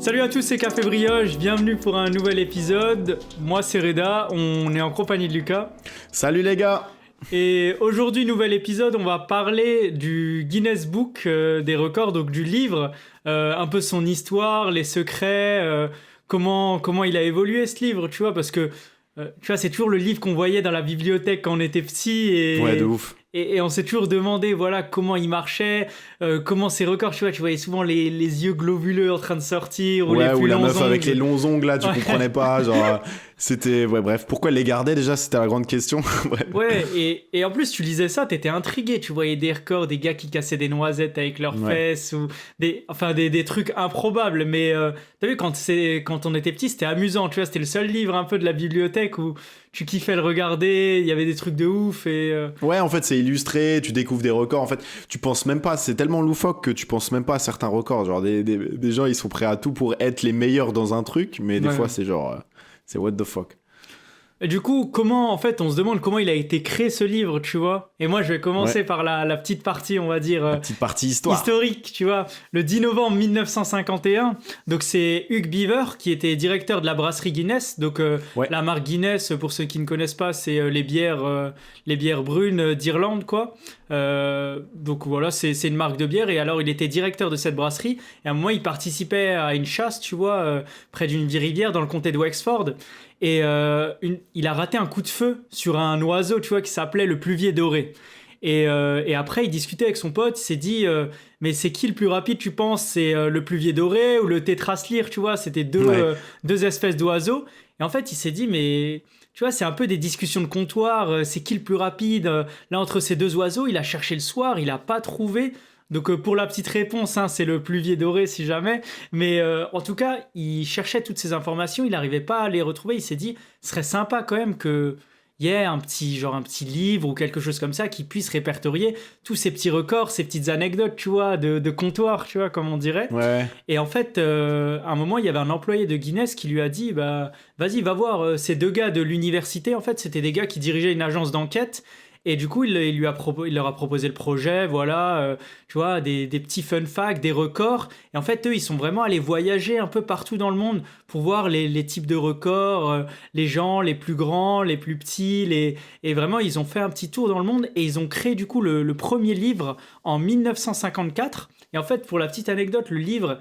Salut à tous, c'est Café Brioche, bienvenue pour un nouvel épisode. Moi c'est Reda, on est en compagnie de Lucas. Salut les gars. Et aujourd'hui, nouvel épisode, on va parler du Guinness Book des records, donc du livre, un peu son histoire, les secrets, comment il a évolué ce livre, tu vois, parce que tu vois, c'est toujours le livre qu'on voyait dans la bibliothèque quand on était petit et... Ouais, de ouf. Et on s'est toujours demandé, voilà, comment il marchait, comment ses records, tu vois, tu voyais souvent les yeux globuleux en train de sortir, ou Ouais, les plus ou la longs meuf ongles. avec les longs ongles là, tu comprenais pas, genre c'était ouais bref, pourquoi elle les gardait déjà, c'était la grande question. Bref. Ouais, et en plus, tu lisais ça, t'étais intrigué, tu voyais des records, des gars qui cassaient des noisettes avec leurs fesses, ou des trucs improbables, mais t'as vu, quand on était petit, c'était amusant, tu vois, c'était le seul livre un peu de la bibliothèque où tu kiffais le regarder, il y avait des trucs de ouf, et... Ouais, en fait, c'est illustré, tu découvres des records, en fait, tu penses même pas, c'est tellement loufoque que tu penses même pas à certains records, genre des gens, ils sont prêts à tout pour être les meilleurs dans un truc, mais des fois, c'est genre, c'est what the fuck. Et du coup, comment, en fait, on se demande comment il a été créé ce livre, tu vois. Et moi, je vais commencer par la petite partie, on va dire... La petite partie histoire. Historique, tu vois. Le 10 novembre 1951, donc c'est Hugh Beaver qui était directeur de la brasserie Guinness. Donc la marque Guinness, pour ceux qui ne connaissent pas, c'est les bières brunes d'Irlande, quoi. Donc voilà, c'est une marque de bière. Et alors, il était directeur de cette brasserie. Et à un moment, il participait à une chasse, tu vois, près d'une rivière dans le comté de Wexford. Et il a raté un coup de feu sur un oiseau, tu vois, qui s'appelait le pluvier doré. Et après, il discutait avec son pote, il s'est dit mais c'est qui le plus rapide, tu penses? C'est le pluvier doré ou le tétraslire, tu vois? C'était deux espèces d'oiseaux. Et en fait, il s'est dit mais tu vois, c'est un peu des discussions de comptoir, c'est qui le plus rapide? Là, entre ces deux oiseaux, il a cherché le soir, il n'a pas trouvé. Donc pour la petite réponse, hein, c'est le pluvier doré si jamais. Mais en tout cas, il cherchait toutes ces informations, il n'arrivait pas à les retrouver. Il s'est dit, ce serait sympa quand même qu'il y ait un petit livre ou quelque chose comme ça qui puisse répertorier tous ces petits records, ces petites anecdotes, tu vois, de comptoir, tu vois, comme on dirait. Ouais. Et en fait, à un moment, il y avait un employé de Guinness qui lui a dit, bah, vas-y, va voir ces deux gars de l'université. En fait, c'était des gars qui dirigeaient une agence d'enquête. Et du coup, il leur a proposé le projet, voilà, tu vois, des petits fun facts, des records. Et en fait, eux, ils sont vraiment allés voyager un peu partout dans le monde pour voir les types de records, les gens, les plus grands, les plus petits. Et vraiment, ils ont fait un petit tour dans le monde et ils ont créé du coup le premier livre en 1954. Et en fait, pour la petite anecdote, le livre,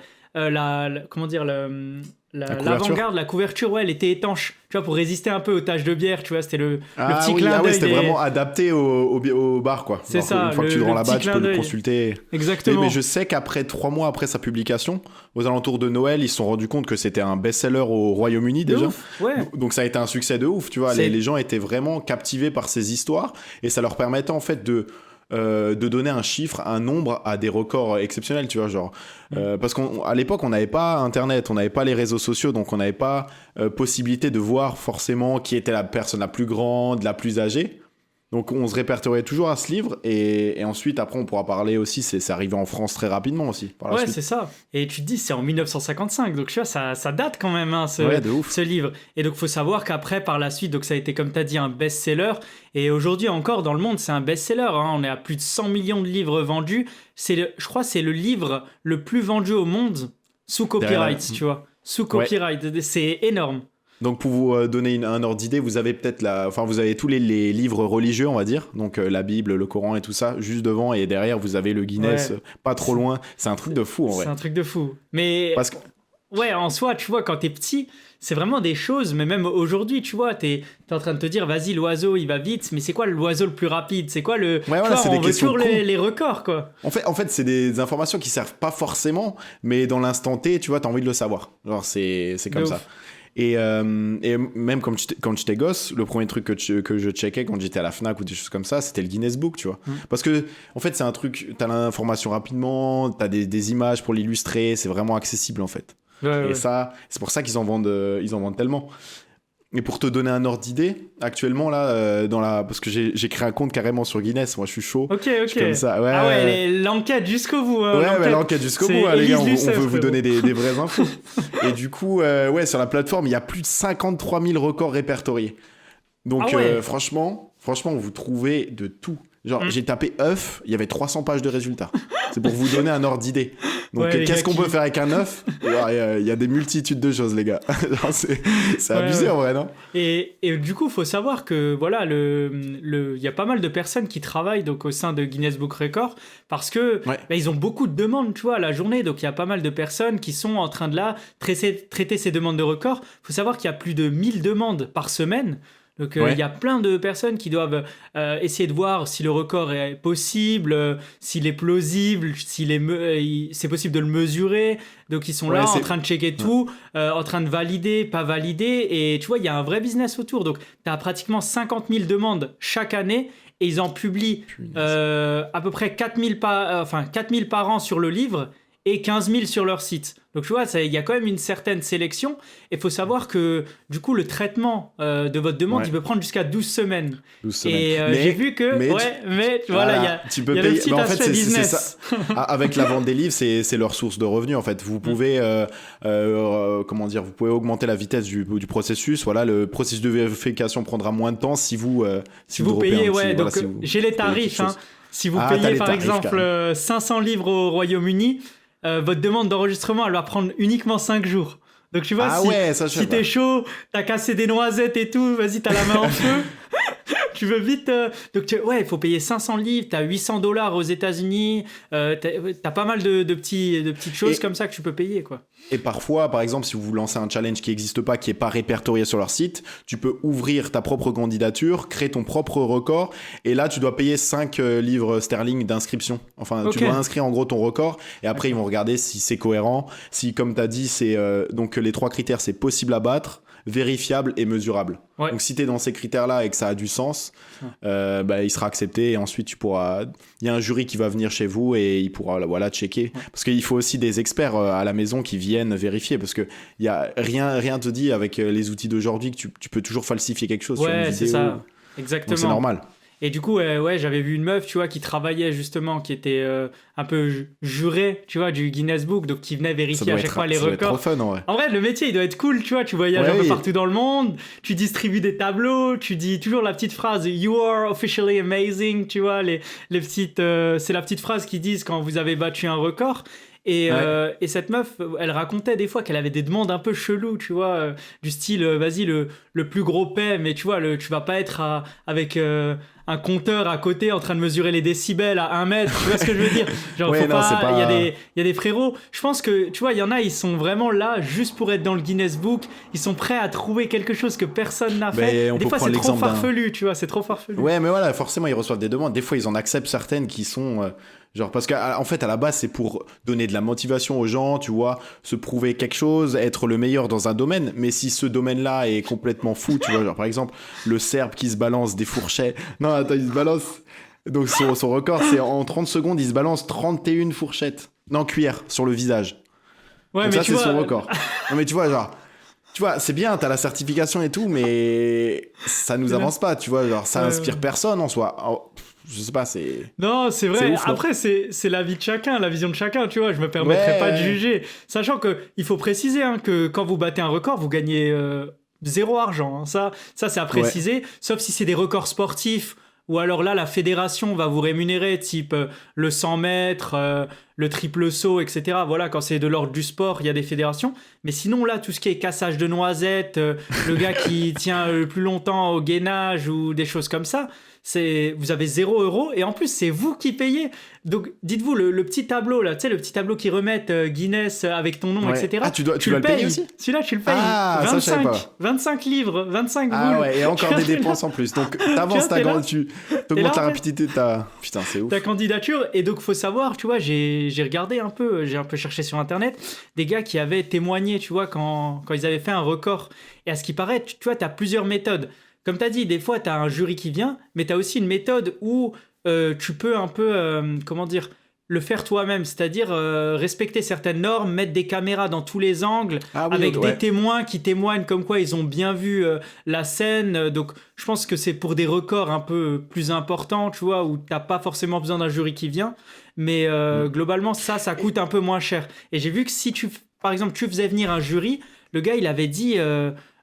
l'avant-garde, la couverture, ouais, elle était étanche, tu vois, pour résister un peu aux taches de bière, tu vois, c'était le petit clin d'œil. C'était vraiment adapté au bar, quoi. C'est alors, ça. Une fois que tu te rends là-bas, tu peux le consulter. Exactement. Mais je sais qu'après 3 mois après sa publication, aux alentours de Noël, ils se sont rendus compte que c'était un best-seller au Royaume-Uni déjà. Ouf, ouais. Donc ça a été un succès de ouf, tu vois. Les gens étaient vraiment captivés par ces histoires et ça leur permettait en fait de donner un chiffre, un nombre à des records exceptionnels, tu vois, genre parce qu'à l'époque on n'avait pas internet, on n'avait pas les réseaux sociaux, donc on n'avait pas possibilité de voir forcément qui était la personne la plus grande, la plus âgée. Donc on se répertoriait toujours à ce livre et ensuite après on pourra parler aussi, c'est arrivé en France très rapidement aussi par la suite. C'est ça. Et tu te dis c'est en 1955, donc tu vois ça date quand même, hein, ce livre. Et donc faut savoir qu'après par la suite, donc ça a été comme tu as dit un best-seller et aujourd'hui encore dans le monde c'est un best-seller, hein. On est à plus de 100 millions de livres vendus. Je crois c'est le livre le plus vendu au monde sous copyright, tu vois. Sous copyright, c'est énorme. Donc pour vous donner un ordre d'idée, vous avez peut-être vous avez tous les livres religieux, on va dire, donc la Bible, le Coran et tout ça, juste devant et derrière vous avez le Guinness, pas trop loin. C'est un truc de fou en vrai. C'est un truc de fou. Mais parce que ouais, en soi, tu vois, quand t'es petit, c'est vraiment des choses, mais même aujourd'hui, tu vois, t'es en train de te dire, vas-y, l'oiseau, il va vite, mais c'est quoi l'oiseau le plus rapide? C'est quoi le... Ouais, voilà, c'est on veut toujours les records, quoi. En fait, c'est des informations qui servent pas forcément, mais dans l'instant T, tu vois, t'as envie de le savoir. Genre, c'est comme ça. Et même quand j'étais gosse, le premier truc que je checkais quand j'étais à la Fnac ou des choses comme ça, c'était le Guinness Book, tu vois. Parce que, en fait, c'est un truc, t'as l'information rapidement, t'as des images pour l'illustrer, c'est vraiment accessible, en fait. Et ça, c'est pour ça qu'ils en vendent tellement. Et pour te donner un ordre d'idée, actuellement là, parce que j'ai créé un compte carrément sur Guinness, moi je suis chaud. Ok. Je suis comme ça. Ouais, ah ouais, l'enquête jusqu'au bout. L'enquête jusqu'au bout, les gars, on veut vous donner des vraies infos. Et du coup, sur la plateforme, il y a plus de 53 000 records répertoriés. Donc franchement, vous trouvez de tout. Genre, j'ai tapé œuf, il y avait 300 pages de résultats. C'est pour vous donner un ordre d'idée. Donc, qu'est-ce qu'on peut faire avec un œuf? Il y a des multitudes de choses, les gars. Genre, c'est abusé, en vrai, non? Et du coup, il faut savoir que, voilà, il y a pas mal de personnes qui travaillent donc, au sein de Guinness Book Records parce que ils ont beaucoup de demandes, tu vois, à la journée. Donc, il y a pas mal de personnes qui sont en train de traiter ces demandes de records. Il faut savoir qu'il y a plus de 1000 demandes par semaine. Donc, il y a plein de personnes qui doivent essayer de voir si le record est possible, s'il est plausible, c'est possible de le mesurer. Donc, ils sont là en train de checker tout, en train de valider, pas valider. Et tu vois, il y a un vrai business autour. Donc, tu as pratiquement 50 000 demandes chaque année et ils en publient à peu près 4 000 par an sur le livre et 15 000 sur leur site. Donc tu vois, il y a quand même une certaine sélection. Et il faut savoir que du coup, le traitement de votre demande, il peut prendre jusqu'à 12 semaines. 12 semaines. Et j'ai vu que... Mais voilà, il y a le petit aspect business. C'est ça. Avec la vente des livres, c'est leur source de revenus en fait. Vous pouvez, vous pouvez augmenter la vitesse du processus. Voilà, le processus de vérification prendra moins de temps si vous payez. Donc j'ai les tarifs. Si vous payez par exemple 500 livres au Royaume-Uni, votre demande d'enregistrement, elle va prendre uniquement 5 jours. Donc tu vois, si t'es chaud, t'as cassé des noisettes et tout, vas-y, t'as la main en feu. Tu veux vite... Donc il faut payer 500 livres, t'as $800 aux États-Unis, t'as pas mal de petites choses comme ça que tu peux payer, quoi. Et parfois, par exemple, si vous lancez un challenge qui n'existe pas, qui n'est pas répertorié sur leur site, tu peux ouvrir ta propre candidature, créer ton propre record, et là, tu dois payer 5 livres sterling d'inscription. Enfin, tu dois inscrire en gros ton record, et après, ils vont regarder si c'est cohérent. Si, comme tu as dit, donc les 3 critères, c'est possible à battre, vérifiable et mesurable. Ouais. Donc si tu es dans ces critères-là et que ça a du sens, il sera accepté et ensuite tu pourras... Il y a un jury qui va venir chez vous et il pourra checker. Ouais. Parce qu'il faut aussi des experts à la maison qui viennent vérifier parce que y a rien te dit avec les outils d'aujourd'hui que tu peux toujours falsifier quelque chose sur une vidéo. C'est ça. Exactement. Donc c'est normal. Et du coup, j'avais vu une meuf, tu vois, qui travaillait justement, qui était un peu jurée, tu vois, du Guinness Book, donc qui venait vérifier à chaque fois les records. Trop fun, ouais. En vrai, le métier, il doit être cool, tu vois, tu voyages un peu partout dans le monde, tu distribues des tableaux, tu dis toujours la petite phrase « You are officially amazing », tu vois, les petites... c'est la petite phrase qu'ils disent quand vous avez battu un record. Et cette meuf, elle racontait des fois qu'elle avait des demandes un peu cheloues, tu vois, du style, vas-y, le plus gros paie, mais tu vois, tu vas pas être avec un compteur à côté en train de mesurer les décibels à 1 mètre, tu vois ce que je veux dire? Genre, il y a des frérots, je pense que, tu vois, il y en a, ils sont vraiment là juste pour être dans le Guinness Book, ils sont prêts à trouver quelque chose que personne n'a fait. Des fois, c'est trop farfelu, tu vois, c'est trop farfelu. Ouais, mais voilà, forcément, ils reçoivent des demandes. Des fois, ils en acceptent certaines qui sont... Genre, parce qu'en fait, à la base, c'est pour donner de la motivation aux gens, tu vois, se prouver quelque chose, être le meilleur dans un domaine. Mais si ce domaine-là est complètement fou, tu vois, genre, par exemple, le Serbe qui se balance des fourchettes. Non, attends, il se balance. Donc, son record, c'est en 30 secondes, il se balance 31 fourchettes. Non, cuillères sur le visage. Ouais, donc mais ça, c'est son record. Non, mais tu vois, genre. Tu vois, c'est bien, t'as la certification et tout, mais ça nous avance pas, tu vois, genre, ça inspire personne en soi. Je sais pas, c'est... Non, c'est vrai. Ouf, après, c'est la vie de chacun, la vision de chacun, tu vois. Je me permettrai pas de juger. Sachant qu'il faut préciser que quand vous battez un record, vous gagnez 0 argent. Hein. Ça, c'est à préciser. Sauf si c'est des records sportifs, ou alors là, la fédération va vous rémunérer, type le 100 mètres, le triple saut, etc. Voilà, quand c'est de l'ordre du sport, il y a des fédérations. Mais sinon, là, tout ce qui est cassage de noisettes, le gars qui tient le plus longtemps au gainage ou des choses comme ça... vous avez 0 € et en plus c'est vous qui payez. Donc dites-vous le petit tableau là, tu sais le petit tableau qui remettent Guinness avec ton nom, etc. Ah, tu dois le payer aussi. Celui-là tu le payes. 25 livres, 25 boules. Ah ouais, et encore des dépenses en plus. Donc t'avances tu augmentes la rapidité de ta... Putain, c'est ouf. Ta candidature. Et donc faut savoir, tu vois, j'ai regardé un peu, j'ai un peu cherché sur internet des gars qui avaient témoigné, tu vois, quand ils avaient fait un record. Et à ce qui paraît, tu vois, t'as plusieurs méthodes. Comme tu as dit, des fois, tu as un jury qui vient, mais tu as aussi une méthode où tu peux un peu, le faire toi-même. C'est-à-dire respecter certaines normes, mettre des caméras dans tous les angles, avec des témoins qui témoignent comme quoi ils ont bien vu la scène. Donc, je pense que c'est pour des records un peu plus importants, tu vois, où tu n'as pas forcément besoin d'un jury qui vient. Mais globalement, ça coûte un peu moins cher. Et j'ai vu que si par exemple, tu faisais venir un jury, le gars, il avait dit...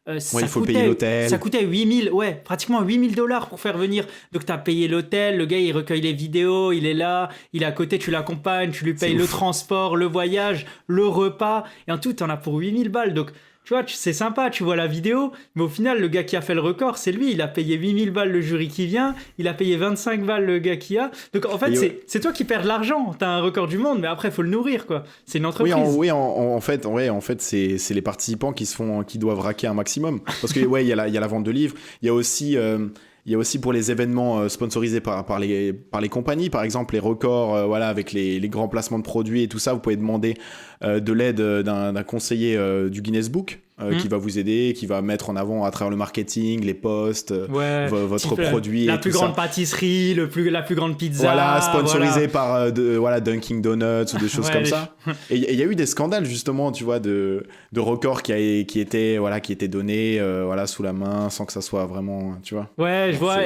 il faut payer l'hôtel. Ça coûtait 8000, pratiquement 8000 $ pour faire venir. Donc, tu as payé l'hôtel, le gars, il recueille les vidéos, il est là, il est à côté, tu l'accompagnes, tu lui payes le transport, le voyage, le repas. Et en tout, tu en as pour 8000 balles. Donc, tu vois, c'est sympa, tu vois la vidéo, mais au final, le gars qui a fait le record, c'est lui. Il a payé 8000 balles le jury qui vient, il a payé 25 balles le gars qui a. Donc, en fait, c'est toi qui perds de l'argent. T'as un record du monde, mais après, il faut le nourrir, quoi. C'est une entreprise. En fait, c'est les participants qui doivent raquer un maximum. Parce que, il y a la vente de livres. Il y a aussi pour les événements sponsorisés par les compagnies, par exemple les records, avec les grands placements de produits et tout ça, vous pouvez demander de l'aide d'un conseiller du Guinness Book qui va vous aider, qui va mettre en avant à travers le marketing, les posts, votre produit. La plus grande pâtisserie, la plus grande pizza. Voilà, sponsorisé par Dunkin' Donuts ou des choses comme ça. Et il y a eu des scandales justement, tu vois, de records qui étaient donnés sous la main sans que ça soit vraiment, tu vois. Ouais, je vois.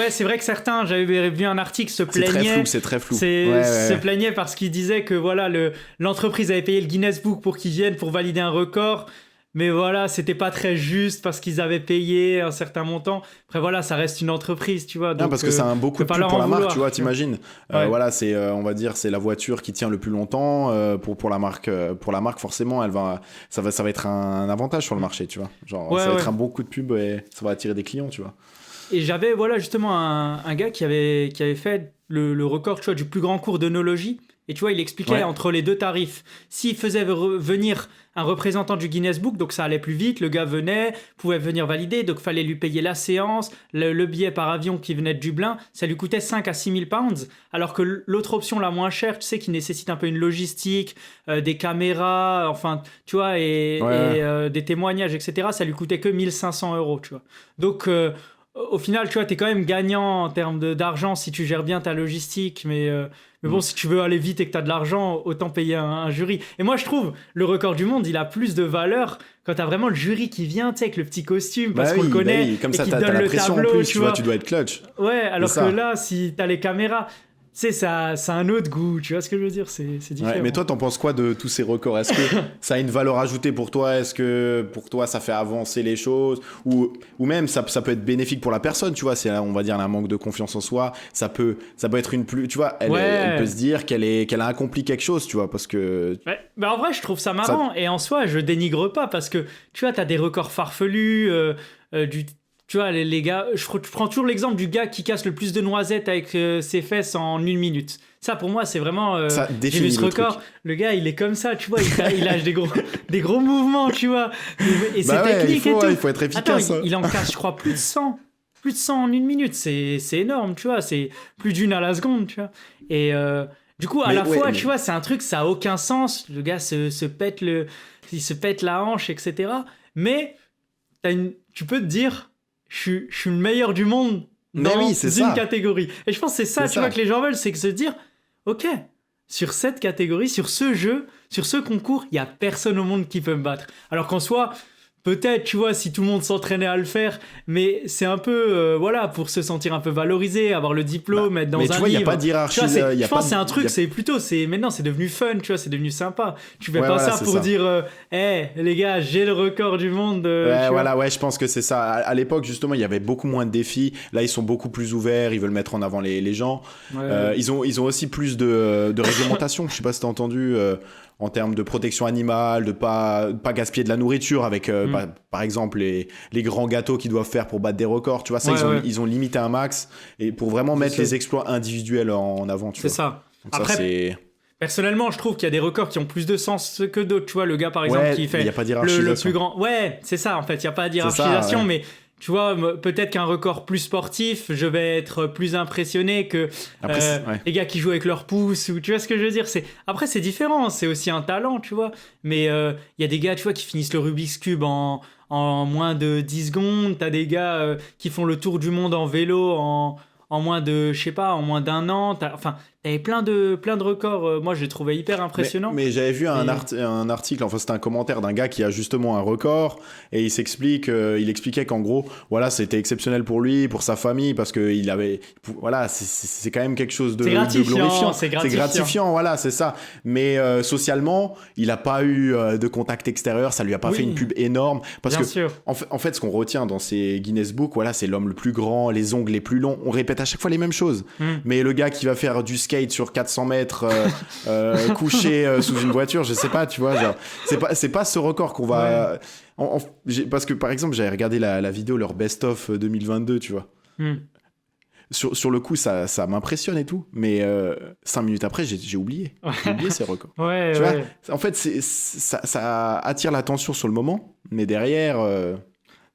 C'est vrai que certains, j'avais vu un article, se plaignaient. C'est très flou. Se plaignaient parce qu'ils disaient que l'entreprise avait payé le Guinness Book pour qu'ils viennent pour valider un record. Mais c'était pas très juste parce qu'ils avaient payé un certain montant. Après, ça reste une entreprise, tu vois. Donc, non, parce que c'est un beau coup de pub pour la marque, tu vois, t'imagines. C'est, on va dire, c'est la voiture qui tient le plus longtemps. Pour la marque, forcément, ça va être un avantage sur le marché, tu vois. Ça va être un bon coup de pub et ça va attirer des clients, tu vois. Et j'avais, justement, un gars qui avait fait le record, tu vois, du plus grand cours d'œnologie. Et tu vois, il expliquait entre les deux tarifs. S'il faisait venir un représentant du Guinness Book, donc ça allait plus vite, le gars venait, pouvait venir valider, donc il fallait lui payer la séance, le billet par avion qui venait de Dublin, ça lui coûtait 5 à 6 000 pounds, alors que l'autre option la moins chère, tu sais, qui nécessite un peu une logistique, des caméras, enfin, tu vois, et des témoignages, etc., ça lui coûtait que 1 500 €, tu vois. Donc, au final, tu vois, t'es quand même gagnant en termes d'argent si tu gères bien ta logistique, mais bon, si tu veux aller vite et que t'as de l'argent, autant payer un jury. Et moi, je trouve, le record du monde, il a plus de valeur quand t'as vraiment le jury qui vient, tu sais, avec le petit costume, parce qu'on le connaît, comme et ça, qui t'as donne la le pression tableau, en plus, tu vois. Tu dois être clutch. Ouais, alors que là, si t'as les caméras... Tu sais, ça a un autre goût, tu vois ce que je veux dire, c'est différent. Ouais, mais toi, t'en penses quoi de tous ces records? Est-ce que ça a une valeur ajoutée pour toi? Est-ce que pour toi, ça fait avancer les choses? Ou même, ça peut être bénéfique pour la personne, tu vois? C'est, on va dire, un manque de confiance en soi. Ça peut être une plus... Tu vois, elle peut se dire qu'elle a accompli quelque chose, tu vois, parce que... Ouais. Bah en vrai, je trouve ça marrant. Et en soi, je dénigre pas, parce que, tu vois, t'as des records farfelus, tu vois, les gars, je prends toujours l'exemple du gars qui casse le plus de noisettes avec ses fesses en 1 minute. Ça, pour moi, c'est vraiment... j'ai vu ce record. Truc. Le gars, il est comme ça, tu vois. Il lâche des gros mouvements, tu vois. Et c'est technique et tout. Il faut être efficace. Attends, il en casse, je crois, plus de 100. Plus de 100 en 1 minute. C'est énorme, tu vois. C'est plus d'1 à la seconde, tu vois. Et du coup, à la fois, tu vois, c'est un truc, ça a aucun sens. Le gars il se pète la hanche, etc. Mais tu peux te dire... Je suis le meilleur du monde dans une catégorie. Et je pense que c'est ça, tu vois, que les gens veulent, c'est que se dire, ok, sur cette catégorie, sur ce jeu, sur ce concours, il n'y a personne au monde qui peut me battre. Alors qu'en soi, peut-être, tu vois, si tout le monde s'entraînait à le faire, mais c'est un peu, pour se sentir un peu valorisé, avoir le diplôme, être dans un livre. Mais tu vois, il n'y a pas d'hierarchie. Je pense que c'est un truc, maintenant, c'est devenu fun, tu vois, c'est devenu sympa. Tu fais pas ça pour dire, les gars, j'ai le record du monde. Je pense que c'est ça. À l'époque, justement, il y avait beaucoup moins de défis. Là, ils sont beaucoup plus ouverts, ils veulent mettre en avant les gens. Ils ont aussi plus de réglementation. Je sais pas si t'as entendu... en termes de protection animale, de pas gaspiller de la nourriture avec, par exemple, les grands gâteaux qu'ils doivent faire pour battre des records. Tu vois, ça, ils ont limité un max et pour vraiment mettre les exploits individuels en avant. Tu vois. C'est ça. Donc après, ça, personnellement, je trouve qu'il y a des records qui ont plus de sens que d'autres. Tu vois, le gars, par exemple, qui fait y a pas le plus grand... Ouais, c'est ça, en fait. Il n'y a pas de hiérarchisation, mais... Tu vois, peut-être qu'un record plus sportif, je vais être plus impressionné que les gars qui jouent avec leurs pouces, ou tu vois ce que je veux dire. Après, c'est différent, c'est aussi un talent, tu vois. Mais il y a des gars, tu vois, qui finissent le Rubik's Cube en moins de 10 secondes. T'as des gars qui font le tour du monde en vélo en moins de, je sais pas, en moins d'1 an. T'avais plein de records. Moi, je les trouvais hyper impressionnants. Mais j'avais vu un article, enfin c'était un commentaire d'un gars qui a justement un record et il expliquait qu'en gros, voilà, c'était exceptionnel pour lui, pour sa famille, parce que il avait, voilà, c'est quand même quelque chose de glorifiant. C'est gratifiant, voilà, c'est ça. Mais socialement, il a pas eu de contact extérieur, ça lui a pas fait une pub énorme, parce Bien que sûr. en fait, ce qu'on retient dans ces Guinness Book, voilà, c'est l'homme le plus grand, les ongles les plus longs. On répète à chaque fois les mêmes choses. Mais le gars qui va faire du skate sur 400 mètres couché sous une voiture, je sais pas, tu vois, genre, c'est pas ce record qu'on va parce que par exemple j'avais regardé la vidéo, leur best of 2022, tu vois. Sur le coup ça m'impressionne et tout, mais 5 minutes après j'ai oublié ces records. Tu vois, en fait ça attire l'attention sur le moment, mais derrière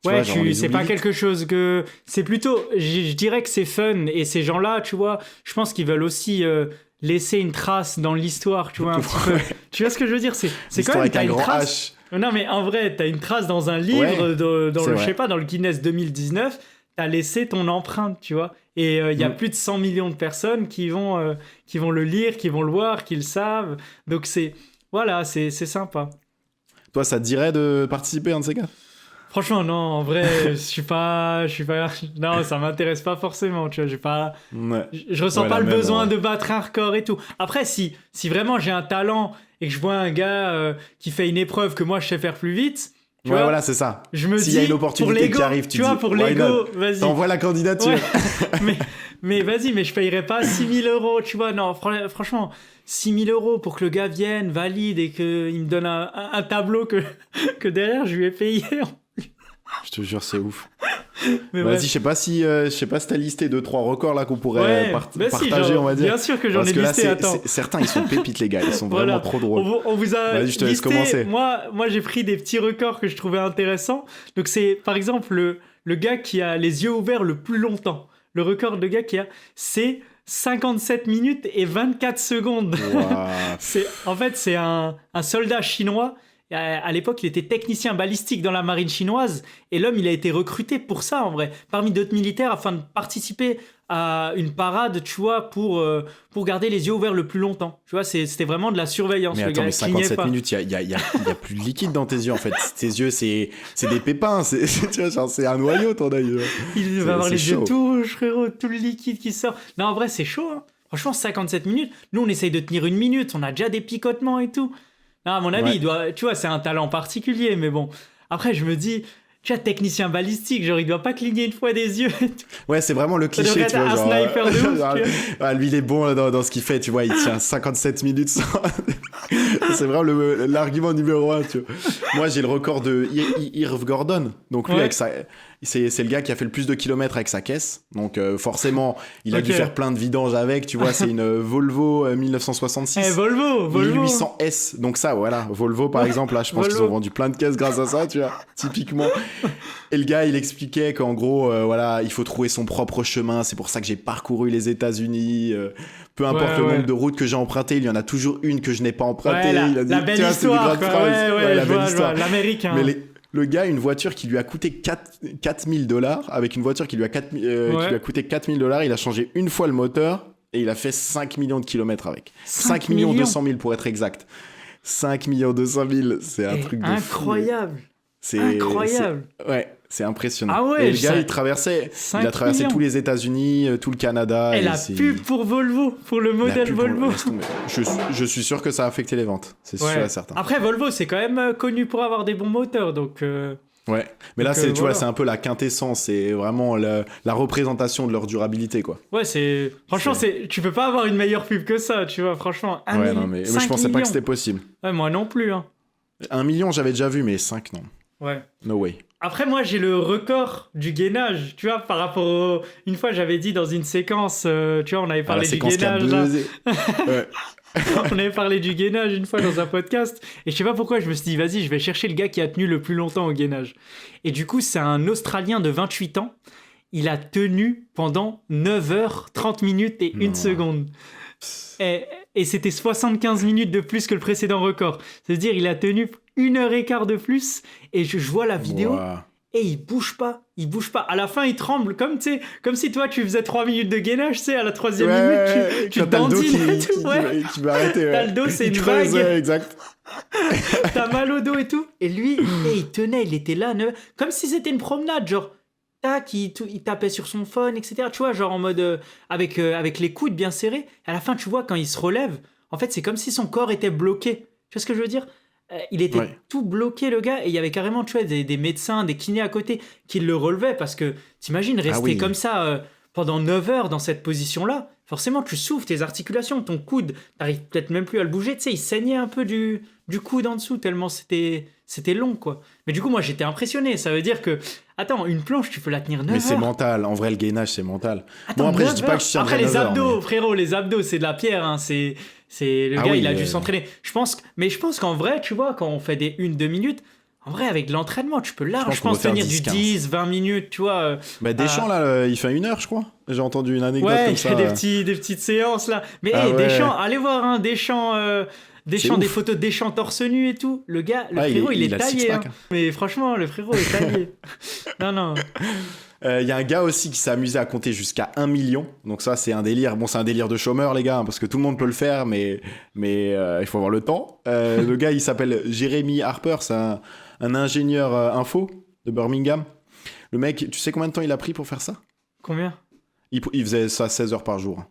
c'est pas quelque chose que... C'est plutôt... Je dirais que c'est fun. Et ces gens-là, tu vois, je pense qu'ils veulent aussi laisser une trace dans l'histoire, tu vois, un petit peu. Tu vois ce que je veux dire? C'est quand même... T'as une trace... Non, mais en vrai, t'as une trace dans un livre, je sais pas, dans le Guinness 2019, t'as laissé ton empreinte, tu vois. Et il y a plus de 100 millions de personnes qui vont le lire, qui vont le voir, qui le savent. Donc voilà, c'est sympa. Toi, ça te dirait de participer à un de ces gars? Franchement, non, en vrai, je suis pas... Non, ça m'intéresse pas forcément, tu vois, je ressens pas le besoin de battre un record et tout. Après, si vraiment j'ai un talent et que je vois un gars qui fait une épreuve que moi je sais faire plus vite, tu vois, voilà, c'est ça. Je me dis, s'il y a une opportunité qui arrive, tu vois, pour l'ego, vas-y. T'envoies la candidature. Ouais. mais vas-y, mais je payerai pas 6 000 €, tu vois, non, franchement... 6 000 € pour que le gars vienne, valide et qu'il me donne un tableau que derrière je lui ai payé. Je te jure, c'est ouf. Vas-y, je sais pas si t'as listé 2-3 records là qu'on pourrait partager, on va dire. Bien sûr que j'en ai listé, attends. Certains, ils sont pépites, les gars, ils sont vraiment trop drôles. On vous a Vas-y, je te laisse commencer. Moi, j'ai pris des petits records que je trouvais intéressants. Donc, c'est par exemple le gars qui a les yeux ouverts le plus longtemps. Le record de gars c'est 57 minutes et 24 secondes. Wow. En fait, c'est un soldat chinois. À l'époque, il était technicien balistique dans la marine chinoise et l'homme, il a été recruté pour ça, en vrai, parmi d'autres militaires afin de participer à une parade, tu vois, pour garder les yeux ouverts le plus longtemps. Tu vois, c'était vraiment de la surveillance. Mais attends, mais 57 minutes, il y a plus de liquide dans tes yeux, en fait. Tes yeux, c'est des pépins, tu vois, genre, c'est un noyau, ton œil. Il va avoir les yeux tout rouges, frérot, tout le liquide qui sort. Non, en vrai, c'est chaud, hein. Franchement, 57 minutes, nous, on essaye de tenir 1 minute, on a déjà des picotements et tout. Non, à mon avis, tu vois, c'est un talent particulier, mais bon. Après, je me dis, tu vois, technicien balistique, genre, il doit pas cligner une fois des yeux. Ouais, c'est vraiment le cliché, tu vois. Un sniper de ouf, lui, il est bon dans ce qu'il fait, tu vois, il tient 57 minutes sans... C'est vraiment l'argument numéro 1, tu vois. Moi, j'ai le record de Irv Gordon. Donc, lui, c'est le gars qui a fait le plus de kilomètres avec sa caisse. Donc, forcément, il a dû faire plein de vidanges avec. Tu vois, c'est une Volvo 1966. Volvo 1800S. Donc, ça, voilà. Volvo, par exemple, là, je pense qu'ils ont vendu plein de caisses grâce à ça, tu vois, typiquement. Et le gars, il expliquait qu'en gros, voilà, il faut trouver son propre chemin. C'est pour ça que j'ai parcouru les États-Unis. Peu importe le nombre de routes que j'ai empruntées, il y en a toujours une que je n'ai pas empruntée. La belle histoire, quoi. Je vois, l'Amérique. Hein. Mais le gars, une voiture qui lui a coûté 4 000 $, avec une voiture qui lui a coûté 4 000 $, il a changé une fois le moteur et il a fait 5 millions de kilomètres avec. 5 200 000 pour être exact. 5 200 000, c'est un truc de incroyable. C'est incroyable. C'est impressionnant. Ah ouais, et le gars, il a traversé tous les États-Unis, tout le Canada. Et la pub pour Volvo, pour le modèle Volvo. Je suis sûr que ça a affecté les ventes, c'est sûr et certain. Après, Volvo, c'est quand même connu pour avoir des bons moteurs, donc... Ouais, mais là, tu vois, c'est un peu la quintessence, c'est vraiment la représentation de leur durabilité, quoi. Ouais, franchement, tu peux pas avoir une meilleure pub que ça, tu vois, franchement. Non, mais moi, je pensais pas que c'était possible. Ouais, moi non plus, hein. 1 million, j'avais déjà vu, mais 5, non. Ouais. No way. Après, moi, j'ai le record du gainage, tu vois, par rapport Une fois, j'avais dit dans une séquence, tu vois, on avait parlé du gainage, là. Ouais. On avait parlé du gainage une fois dans un podcast, et je sais pas pourquoi, je me suis dit, vas-y, je vais chercher le gars qui a tenu le plus longtemps au gainage. Et du coup, c'est un Australien de 28 ans. Il a tenu pendant 9 heures, 30 minutes et 1 seconde. Et c'était 75 minutes de plus que le précédent record. C'est-à-dire, il a tenu 1 heure et quart de plus, et je vois la vidéo, et il bouge pas. À la fin, il tremble, comme si toi, tu faisais 3 minutes de gainage, tu sais, à la 3e minute, tu dandines et tout, qui va arrêter. T'as le dos, c'est une vague. Ouais, exact. T'as mal au dos et tout. Et lui, il tenait, il était là, comme si c'était une promenade, genre, tac, il tapait sur son phone, etc. Tu vois, genre en mode, avec les coudes bien serrés. À la fin, tu vois, quand il se relève, en fait, c'est comme si son corps était bloqué. Tu vois ce que je veux dire? Il était tout bloqué, le gars, et il y avait carrément, tu vois, des médecins, des kinés à côté qui le relevaient, parce que t'imagines rester comme ça pendant 9 heures dans cette position-là, forcément tu souffres tes articulations, ton coude, t'arrives peut-être même plus à le bouger, tu sais, il saignait un peu du coude en dessous, tellement c'était long, quoi. Mais du coup, moi, j'étais impressionné, ça veut dire que, attends, une planche, tu peux la tenir 9 heures. Mais c'est mental, en vrai, le gainage, c'est mental. Attends, bon, après, je dis pas que je tiendrai 9 heures. Après, les abdos, frérot, les abdos, c'est de la pierre, hein, le gars, il a dû s'entraîner. Je pense qu'en vrai, tu vois, quand on fait des 1-2 minutes, en vrai, avec de l'entraînement, tu peux je pense tenir du 10-20 minutes, tu vois. Deschamps, là, il fait 1 heure, je crois. J'ai entendu une anecdote comme ça. Ouais, il fait des petites séances, là. Mais Deschamps, allez voir, hein, Deschamps, des photos de Deschamps torse nu et tout. Le gars, frérot, il est taillé. Hein. Mais franchement, le frérot est taillé. Non. Il y a un gars aussi qui s'est amusé à compter jusqu'à 1 million. Donc ça, c'est un délire. Bon, c'est un délire de chômeur, les gars, hein, parce que tout le monde peut le faire, mais il faut avoir le temps. Le gars, il s'appelle Jeremy Harper. C'est un ingénieur info de Birmingham. Le mec, tu sais combien de temps il a pris pour faire ça? Combien? Il faisait ça 16 heures par jour.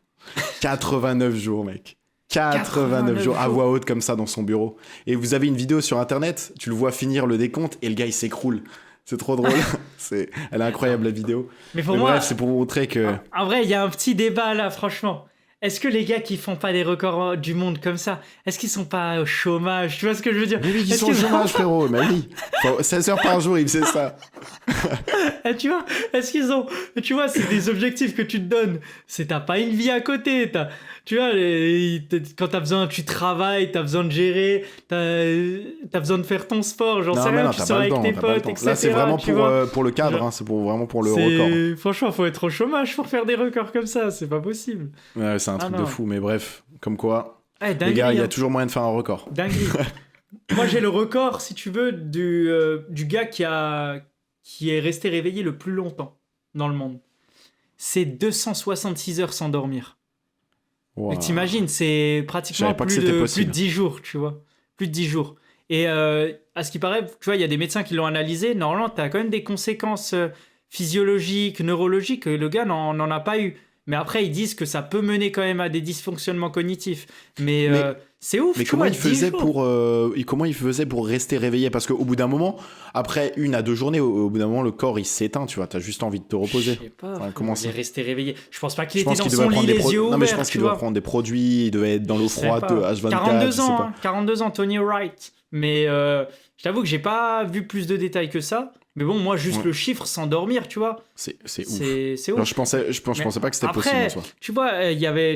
89 jours, mec. 89 jours à voix haute comme ça dans son bureau. Et vous avez une vidéo sur Internet, tu le vois finir le décompte et le gars, il s'écroule. C'est trop drôle. Elle est incroyable, la vidéo. Mais pour moi, bref, c'est pour vous montrer que... En vrai, il y a un petit débat là, franchement. Est-ce que les gars qui font pas des records du monde comme ça, est-ce qu'ils sont pas au chômage? Tu vois ce que je veux dire? Mais oui, ils sont au chômage, frérot. Mais oui. 16 heures par jour, il faisait ça. Tu vois, est-ce qu'ils ont... Tu vois, c'est des objectifs que tu te donnes. T'as pas une vie à côté. Tu vois, quand t'as besoin, tu travailles, t'as besoin de gérer, t'as besoin de faire ton sport, j'en sais rien, tu sors avec tes potes, etc. Là, c'est vraiment pour le cadre, hein, c'est vraiment pour le record. Franchement, faut être au chômage pour faire des records comme ça, c'est pas possible. Ouais, c'est un truc de fou, mais bref, comme quoi, dinguerie, les gars, il y a toujours moyen de faire un record. Dinguerie. Moi, j'ai le record, si tu veux, du gars qui est resté réveillé le plus longtemps dans le monde. C'est 266 heures sans dormir. Wow. T'imagines, c'est pratiquement plus de 10 jours, tu vois. Plus de 10 jours. Et à ce qui paraît, tu vois, il y a des médecins qui l'ont analysé. Normalement, tu as quand même des conséquences physiologiques, neurologiques. Le gars n'en a pas eu. Mais après, ils disent que ça peut mener quand même à des dysfonctionnements cognitifs. Mais c'est ouf, mais comment il faisait pour rester réveillé? Parce qu'au bout d'un moment, après 1 à 2 journées, au bout d'un moment, le corps, il s'éteint, tu vois. T'as juste envie de te reposer. Je sais pas, comment il est resté réveillé. Je pense pas qu'il était dans son lit, les yeux ouverts. Non, mais je pense qu'il doit prendre des produits, il devait être dans l'eau froide H24. 42 ans, Tony Wright. Mais je t'avoue que j'ai pas vu plus de détails que ça. Mais bon, moi, juste le chiffre sans dormir, tu vois. C'est ouf. C'est ouf. Alors, je pensais pas que c'était possible en soi. Tu vois,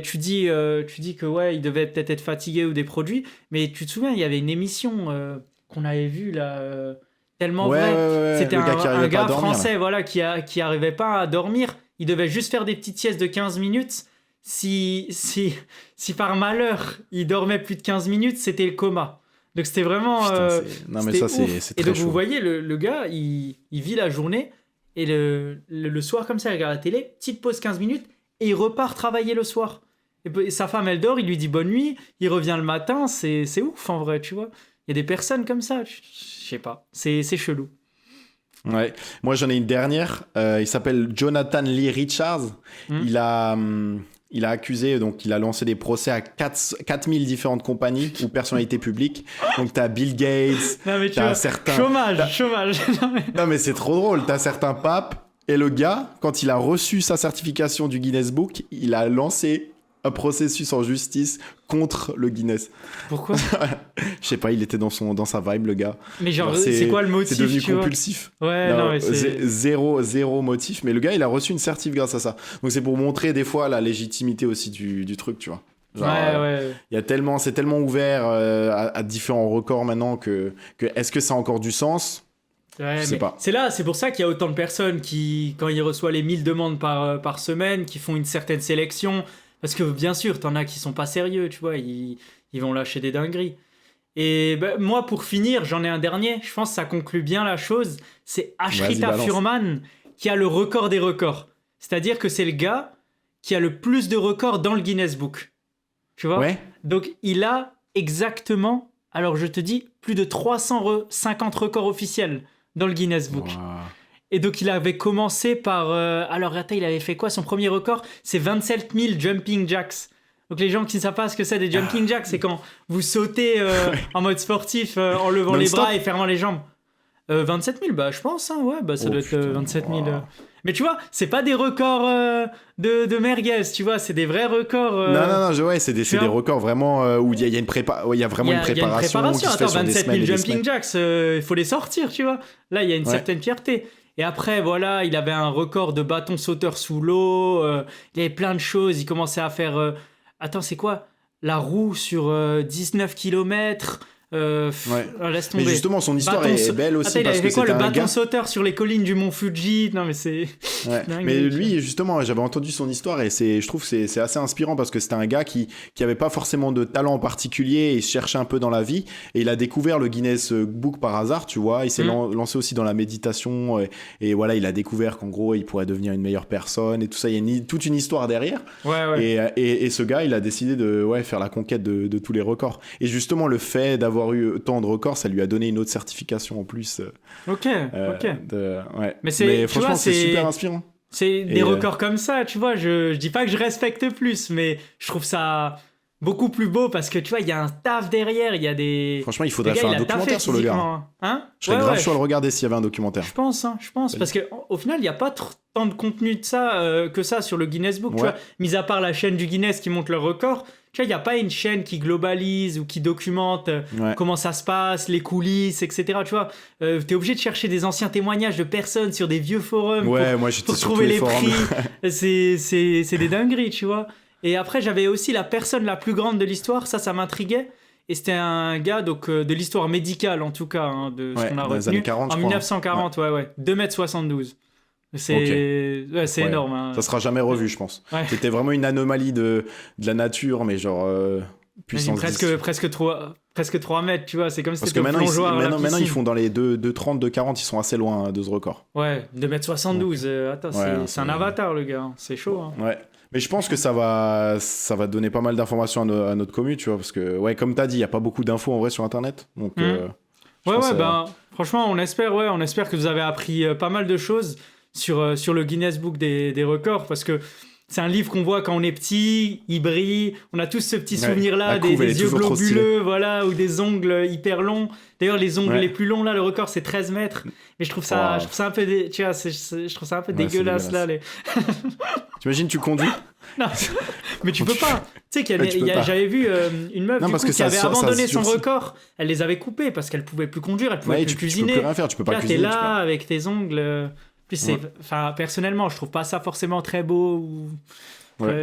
tu dis que il devait peut-être être fatigué ou des produits, mais tu te souviens, il y avait une émission qu'on avait vue là, tellement vrai. C'était un gars français, voilà, qui arrivait pas à dormir. Il devait juste faire des petites siestes de 15 minutes. Si par malheur, il dormait plus de 15 minutes, c'était le coma. Donc c'était vraiment... non mais ça c'est très chaud. Et donc vous voyez, le gars, il vit la journée et le soir comme ça, il regarde la télé, petite pause 15 minutes et il repart travailler le soir. Et sa femme, elle dort, il lui dit bonne nuit, il revient le matin, c'est ouf en vrai, tu vois. Il y a des personnes comme ça, je sais pas, c'est chelou. Ouais, moi j'en ai une dernière, il s'appelle Jonathan Lee Richards, il a accusé, donc il a lancé des procès à 4000 différentes compagnies ou personnalités publiques. Donc t'as Bill Gates, t'as certains... Chômage. Non mais c'est trop drôle, t'as certains papes. Et le gars, quand il a reçu sa certification du Guinness Book, il a lancé un processus en justice contre le Guinness. Pourquoi? Je sais pas, il était dans sa vibe, le gars. Mais genre c'est quoi le motif? C'est devenu compulsif. Ouais, non mais c'est... Zéro motif, mais le gars, il a reçu une certif grâce à ça. Donc c'est pour montrer des fois la légitimité aussi du truc, tu vois. Genre, y a c'est tellement ouvert à différents records maintenant que est-ce que ça a encore du sens? Ouais, je sais pas. C'est pour ça qu'il y a autant de personnes qui, quand ils reçoivent les 1000 demandes par semaine, qui font une certaine sélection. Parce que bien sûr, t'en as qui sont pas sérieux, tu vois, ils vont lâcher des dingueries. Et moi, pour finir, j'en ai un dernier. Je pense que ça conclut bien la chose. C'est Ashrita Furman qui a le record des records. C'est-à-dire que c'est le gars qui a le plus de records dans le Guinness Book. Tu vois ? Ouais. Donc, il a exactement, alors je te dis, plus de 350 records officiels dans le Guinness Book. Wow. Et donc, il avait commencé par... alors, attends, il avait fait quoi ? Son premier record, c'est 27 000 jumping jacks. Donc, les gens qui ne savent pas ce que c'est des jumping jacks, c'est quand vous sautez en mode sportif en levant les bras et fermant les jambes. 27 000, je pense, hein, ouais, ça doit être 27 000. Mais tu vois, c'est pas des records de merguez, tu vois, c'est des vrais records. Non, c'est des records vraiment où il y a une préparation. Il y a une préparation qui se fait sur des semaines. 27 000 jumping jacks, il faut les sortir, tu vois. Là, il y a une certaine fierté. Et après, voilà, il avait un record de bâton sauteur sous l'eau. Il avait plein de choses. Il commençait à faire. Attends, c'est quoi ? La roue sur 19 km. Laisse tomber. Mais justement, son histoire est belle aussi. Attends, il avait fait quoi, le bâton gars... sauteur sur les collines du mont Fuji ? Non, mais c'est. Dingue, mais lui, justement, j'avais entendu son histoire et je trouve que c'est assez inspirant parce que c'était un gars qui avait pas forcément de talent en particulier et il se cherchait un peu dans la vie et il a découvert le Guinness Book par hasard, tu vois. Il s'est lancé aussi dans la méditation et voilà, il a découvert qu'en gros, il pourrait devenir une meilleure personne et tout ça. Il y a toute une histoire derrière. Ouais. Et ce gars, il a décidé de faire la conquête de tous les records. Et justement, le fait d'avoir eu tant de records, ça lui a donné une autre certification en plus. Ok. Mais franchement, c'est super inspirant. C'est des records comme ça, tu vois. Je dis pas que je respecte plus, mais je trouve ça beaucoup plus beau parce que tu vois, il y a un taf derrière, il y a des. Franchement, il faudrait faire un documentaire sur le gars. Je serais grave chaud à le regarder s'il y avait un documentaire. Je pense. Parce qu'au final, il n'y a pas tant de contenu de ça que ça sur le Guinness Book. Tu vois, mis à part la chaîne du Guinness qui montre le record. Tu vois, il n'y a pas une chaîne qui globalise ou qui documente comment ça se passe, les coulisses, etc. Tu vois, t'es obligé de chercher des anciens témoignages de personnes sur des vieux forums pour trouver les prix. C'est des dingueries, tu vois. Et après, j'avais aussi la personne la plus grande de l'histoire, ça m'intriguait. Et c'était un gars de l'histoire médicale, en tout cas, de ce qu'on a retenu. Années 40, en 1940, 2,72 m. C'est énorme. Hein. Ça sera jamais revu, je pense. C'était vraiment une anomalie de la nature, mais genre puissance presque 3 mètres, tu vois. C'est comme si c'était maintenant, ils font dans les 2,30, 2,40, ils sont assez loin de ce record. Ouais, 2,72 m. Attends, c'est un avatar, le gars. C'est chaud. Hein. Ouais. Mais je pense que ça va donner pas mal d'informations à notre commu, tu vois, parce que, comme t'as dit, il n'y a pas beaucoup d'infos en vrai sur Internet. Donc, franchement, on espère que vous avez appris pas mal de choses sur le Guinness Book des records, parce que c'est un livre qu'on voit quand on est petit, il brille, on a tous ce petit souvenir-là, des yeux globuleux, voilà, ou des ongles hyper longs. D'ailleurs, les ongles les plus longs, là, le record, c'est 13 mètres. Mais je trouve ça un peu, tu vois, je trouve ça un peu dégueulasse, là. T'imagines, tu conduis ? Non, mais tu peux pas. Tu sais j'avais vu une meuf qui avait abandonné son record. Elle les avait coupés parce qu'elle pouvait plus conduire, elle pouvait plus cuisiner. Tu peux plus rien faire, tu peux pas là, cuisiner. T'es là avec tes ongles. Puis personnellement, je trouve pas ça forcément très beau.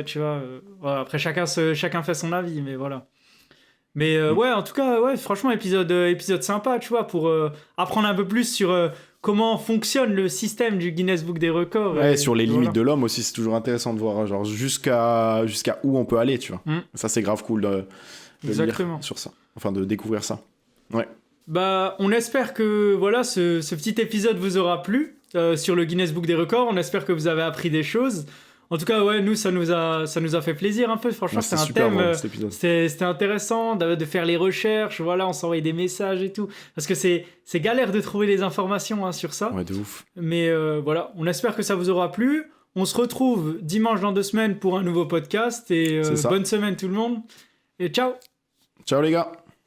Tu vois. Après, chacun fait son avis, mais voilà. Mais en tout cas, franchement, épisode sympa, tu vois, pour apprendre un peu plus sur comment fonctionne le système du Guinness Book des records. Sur les limites de l'homme aussi, c'est toujours intéressant de voir genre jusqu'à où on peut aller, tu vois. Ça, c'est grave cool de lire sur ça. Enfin, de découvrir ça. Ouais. On espère que ce petit épisode vous aura plu sur le Guinness Book des records. On espère que vous avez appris des choses. En tout cas, nous, ça nous a fait plaisir un peu. Franchement, c'était un thème. C'était intéressant de faire les recherches. Voilà, on s'envoyait des messages et tout. Parce que c'est galère de trouver des informations sur ça. Ouais, de ouf. Mais on espère que ça vous aura plu. On se retrouve dimanche dans 2 semaines pour un nouveau podcast. Et bonne semaine tout le monde. Et ciao. Ciao les gars.